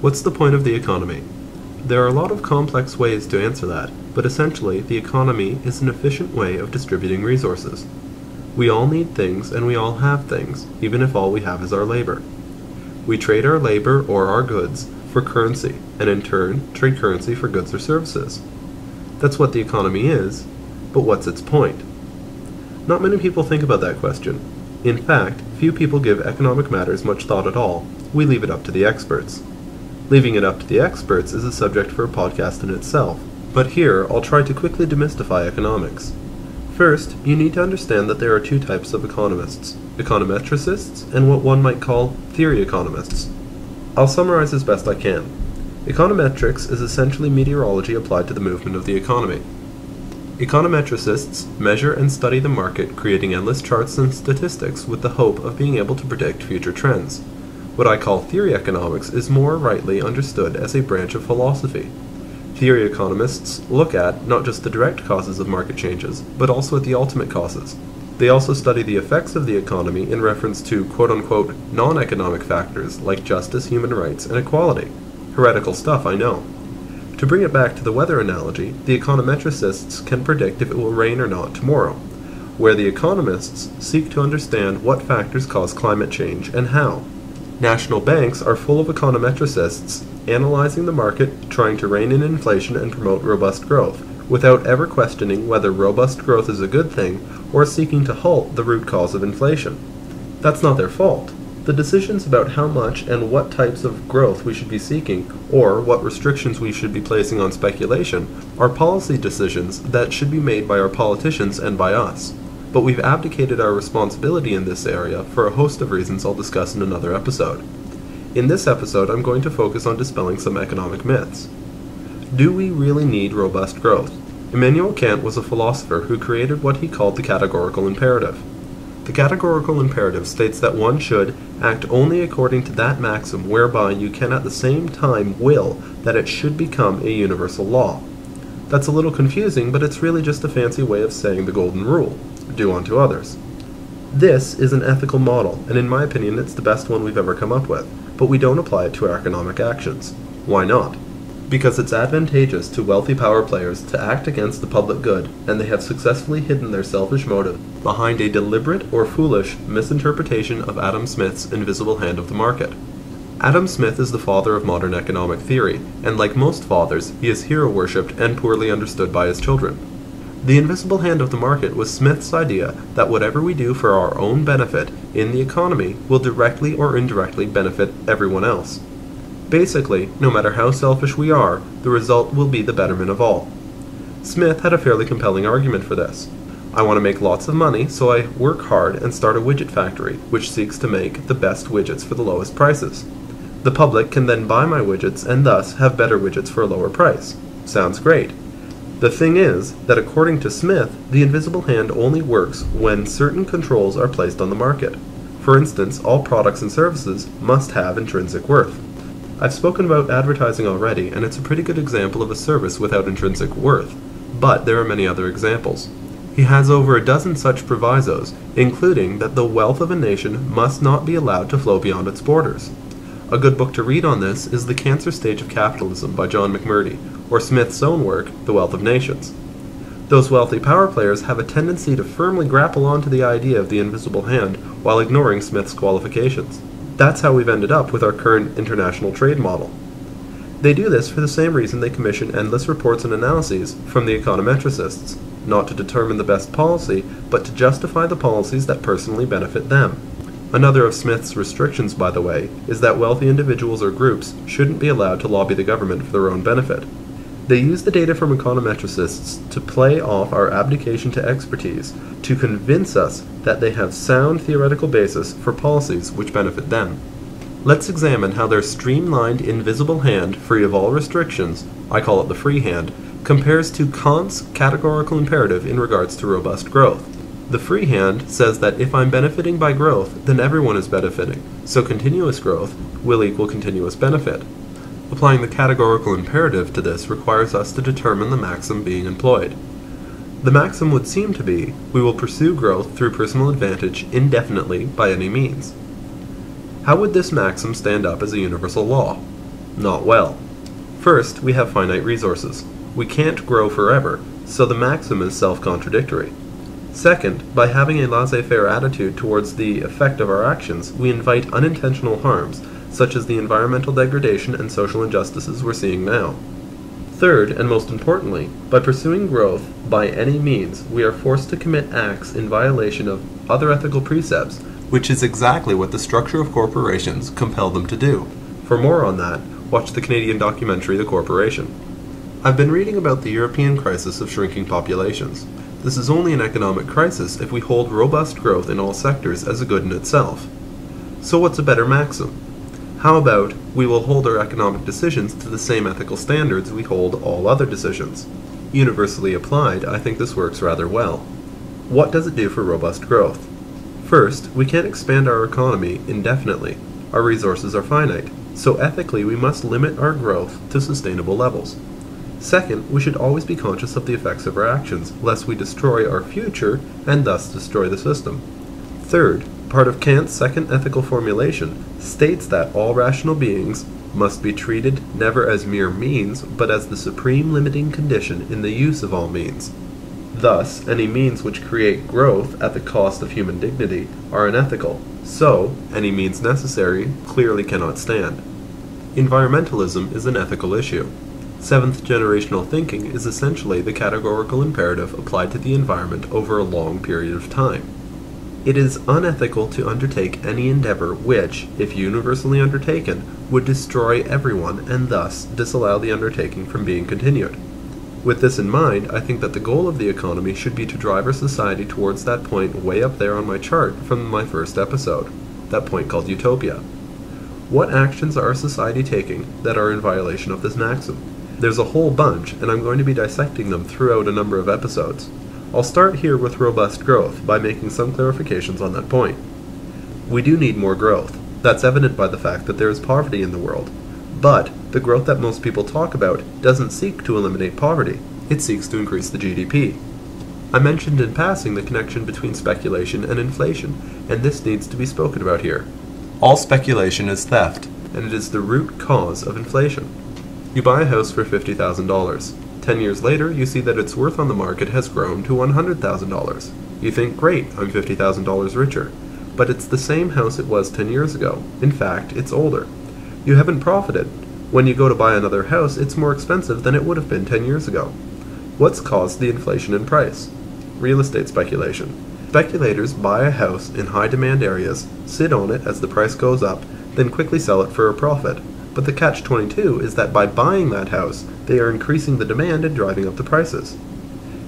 What's the point of the economy? There are a lot of complex ways to answer that, but essentially the economy is an efficient way of distributing resources. We all need things and we all have things, even if all we have is our labor. We trade our labor or our goods for currency, and in turn trade currency for goods or services. That's what the economy is, but what's its point? Not many people think about that question. In fact, few people give economic matters much thought at all. We leave it up to the experts. Leaving it up to the experts is a subject for a podcast in itself, but here I'll try to quickly demystify economics. First, you need to understand that there are two types of economists, econometricists and what one might call theory economists. I'll summarize as best I can. Econometrics is essentially meteorology applied to the movement of the economy. Econometricists measure and study the market, creating endless charts and statistics with the hope of being able to predict future trends. What I call theory economics is more rightly understood as a branch of philosophy. Theory economists look at not just the direct causes of market changes, but also at the ultimate causes. They also study the effects of the economy in reference to quote-unquote non-economic factors like justice, human rights, and equality. Heretical stuff, I know. To bring it back to the weather analogy, the econometricists can predict if it will rain or not tomorrow, where the economists seek to understand what factors cause climate change and how. National banks are full of econometricists analyzing the market, trying to rein in inflation and promote robust growth, without ever questioning whether robust growth is a good thing or seeking to halt the root cause of inflation. That's not their fault. The decisions about how much and what types of growth we should be seeking, or what restrictions we should be placing on speculation, are policy decisions that should be made by our politicians and by us. But we've abdicated our responsibility in this area for a host of reasons I'll discuss in another episode. In this episode, I'm going to focus on dispelling some economic myths. Do we really need robust growth? Immanuel Kant was a philosopher who created what he called the categorical imperative. The categorical imperative states that one should act only according to that maxim whereby you can at the same time will that it should become a universal law. That's a little confusing, but it's really just a fancy way of saying the golden rule: do unto others. This is an ethical model, and in my opinion it's the best one we've ever come up with, but we don't apply it to our economic actions. Why not? Because it's advantageous to wealthy power players to act against the public good, and they have successfully hidden their selfish motive behind a deliberate or foolish misinterpretation of Adam Smith's invisible hand of the market. Adam Smith is the father of modern economic theory, and like most fathers, he is hero-worshipped and poorly understood by his children. The invisible hand of the market was Smith's idea that whatever we do for our own benefit in the economy will directly or indirectly benefit everyone else. Basically, no matter how selfish we are, the result will be the betterment of all. Smith had a fairly compelling argument for this. I want to make lots of money, so I work hard and start a widget factory, which seeks to make the best widgets for the lowest prices. The public can then buy my widgets and thus have better widgets for a lower price. Sounds great. The thing is that according to Smith, the invisible hand only works when certain controls are placed on the market. For instance, all products and services must have intrinsic worth. I've spoken about advertising already, and it's a pretty good example of a service without intrinsic worth, but there are many other examples. He has over a dozen such provisos, including that the wealth of a nation must not be allowed to flow beyond its borders. A good book to read on this is The Cancer Stage of Capitalism by John McMurdy, or Smith's own work, The Wealth of Nations. Those wealthy power players have a tendency to firmly grapple onto the idea of the invisible hand while ignoring Smith's qualifications. That's how we've ended up with our current international trade model. They do this for the same reason they commission endless reports and analyses from the econometricists, not to determine the best policy, but to justify the policies that personally benefit them. Another of Smith's restrictions, by the way, is that wealthy individuals or groups shouldn't be allowed to lobby the government for their own benefit. They use the data from econometricists to play off our abdication to expertise, to convince us that they have sound theoretical basis for policies which benefit them. Let's examine how their streamlined invisible hand, free of all restrictions, I call it the free hand, compares to Kant's categorical imperative in regards to robust growth. The free hand says that if I'm benefiting by growth, then everyone is benefiting, so continuous growth will equal continuous benefit. Applying the categorical imperative to this requires us to determine the maxim being employed. The maxim would seem to be, we will pursue growth through personal advantage indefinitely by any means. How would this maxim stand up as a universal law? Not well. First, we have finite resources. We can't grow forever, so the maxim is self-contradictory. Second, by having a laissez-faire attitude towards the effect of our actions, we invite unintentional harms, such as the environmental degradation and social injustices we're seeing now. Third, and most importantly, by pursuing growth by any means, we are forced to commit acts in violation of other ethical precepts, which is exactly what the structure of corporations compel them to do. For more on that, watch the Canadian documentary The Corporation. I've been reading about the European crisis of shrinking populations. This is only an economic crisis if we hold robust growth in all sectors as a good in itself. So what's a better maxim? How about we will hold our economic decisions to the same ethical standards we hold all other decisions? Universally applied, I think this works rather well. What does it do for robust growth? First, we can't expand our economy indefinitely. Our resources are finite, so ethically we must limit our growth to sustainable levels. Second, we should always be conscious of the effects of our actions, lest we destroy our future and thus destroy the system. Third, part of Kant's second ethical formulation states that all rational beings must be treated never as mere means, but as the supreme limiting condition in the use of all means. Thus, any means which create growth at the cost of human dignity are unethical, so any means necessary clearly cannot stand. Environmentalism is an ethical issue. Seventh generational thinking is essentially the categorical imperative applied to the environment over a long period of time. It is unethical to undertake any endeavor which, if universally undertaken, would destroy everyone and thus disallow the undertaking from being continued. With this in mind, I think that the goal of the economy should be to drive our society towards that point way up there on my chart from my first episode, that point called Utopia. What actions are our society taking that are in violation of this maxim? There's a whole bunch, and I'm going to be dissecting them throughout a number of episodes. I'll start here with robust growth by making some clarifications on that point. We do need more growth. That's evident by the fact that there is poverty in the world. But the growth that most people talk about doesn't seek to eliminate poverty. It seeks to increase the GDP. I mentioned in passing the connection between speculation and inflation, and this needs to be spoken about here. All speculation is theft, and it is the root cause of inflation. You buy a house for $50,000. 10 years later, you see that its worth on the market has grown to $100,000. You think, great, I'm $50,000 richer. But it's the same house it was 10 years ago. In fact, it's older. You haven't profited. When you go to buy another house, it's more expensive than it would have been 10 years ago. What's caused the inflation in price? Real estate speculation. Speculators buy a house in high demand areas, sit on it as the price goes up, then quickly sell it for a profit. But the catch-22 is that by buying that house, they are increasing the demand and driving up the prices.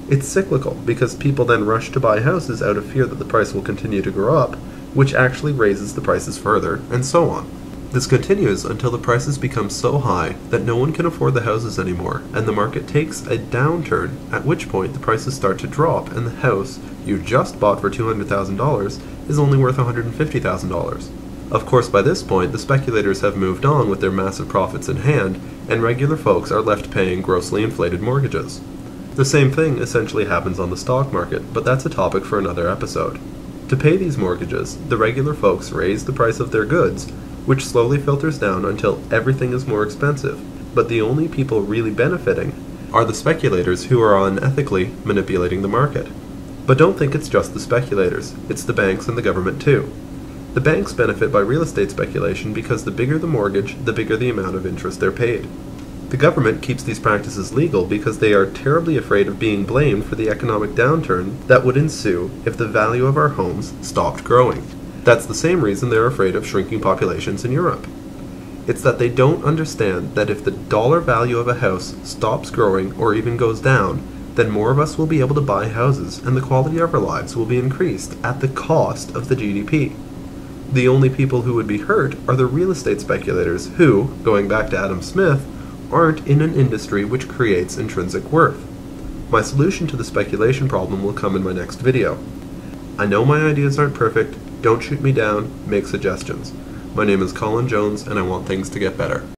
It's cyclical, because people then rush to buy houses out of fear that the price will continue to go up, which actually raises the prices further, and so on. This continues until the prices become so high that no one can afford the houses anymore, and the market takes a downturn, at which point the prices start to drop, and the house you just bought for $200,000 is only worth $150,000. Of course, by this point, the speculators have moved on with their massive profits in hand, and regular folks are left paying grossly inflated mortgages. The same thing essentially happens on the stock market, but that's a topic for another episode. To pay these mortgages, the regular folks raise the price of their goods, which slowly filters down until everything is more expensive, but the only people really benefiting are the speculators who are unethically manipulating the market. But don't think it's just the speculators, it's the banks and the government too. The banks benefit by real estate speculation because the bigger the mortgage, the bigger the amount of interest they're paid. The government keeps these practices legal because they are terribly afraid of being blamed for the economic downturn that would ensue if the value of our homes stopped growing. That's the same reason they're afraid of shrinking populations in Europe. It's that they don't understand that if the dollar value of a house stops growing or even goes down, then more of us will be able to buy houses and the quality of our lives will be increased at the cost of the GDP. The only people who would be hurt are the real estate speculators who, going back to Adam Smith, aren't in an industry which creates intrinsic worth. My solution to the speculation problem will come in my next video. I know my ideas aren't perfect, don't shoot me down, make suggestions. My name is Colin Jones and I want things to get better.